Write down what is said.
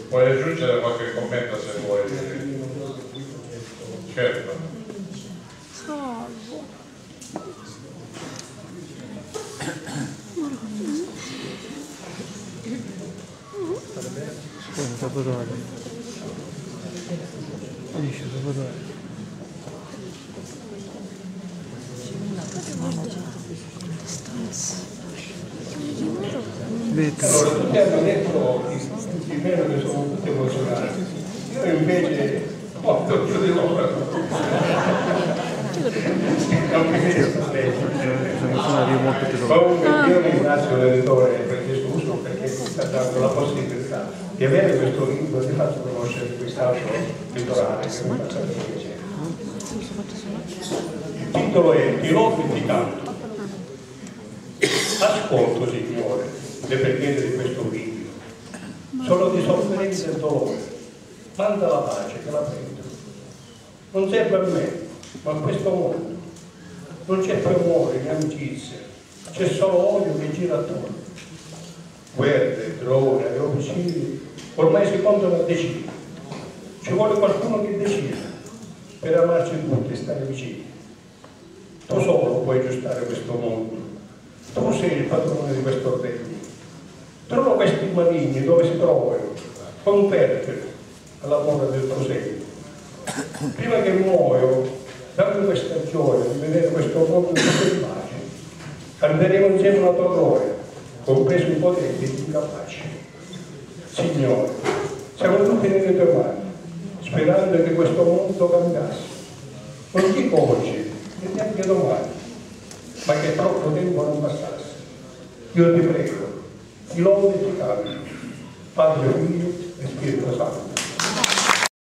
Vuoi aggiungere qualche commento se vuoi? Certo. Salvo. Allora, tutti hanno detto di meno che sono tutti emozionati, io invece molto più di loro. Comunque io ringrazio l'editore Francesco Russo perché mi sta dando la possibilità di avere questo libro, di farci conoscere quest'altro litorale che mi fa sempre piacere. Il titolo è Ti lodo e ti canto. Ascolto, Signore, le preghiere di questo video. Sono di sofferenza e dolore. Manda la pace che la prendo. Non serve a me, ma a questo mondo. Non c'è più amore né amicizia, c'è solo odio che gira attorno. Guerre, drone e omicidi ormai si contano a decine. Ci vuole qualcuno che decida per amarci tutti e stare vicini. Tu solo puoi aggiustare questo mondo. Tu sei il padrone di questo regno. Trova questi maligni dove si trovano, convertili all'amore del tuo segno. Prima che muoio, dammi questa gioia di vedere questo mondo di pace. Canteremo insieme la tua gloria, compreso i potenti e gli incapaci. Signore, siamo tutti nelle tue mani, sperando che questo mondo cambiasse. Non dico oggi, e neanche domani, ma che troppo tempo non passasse. Io ti prego, ti lodo e ti canto, Padre, Figlio e Spirito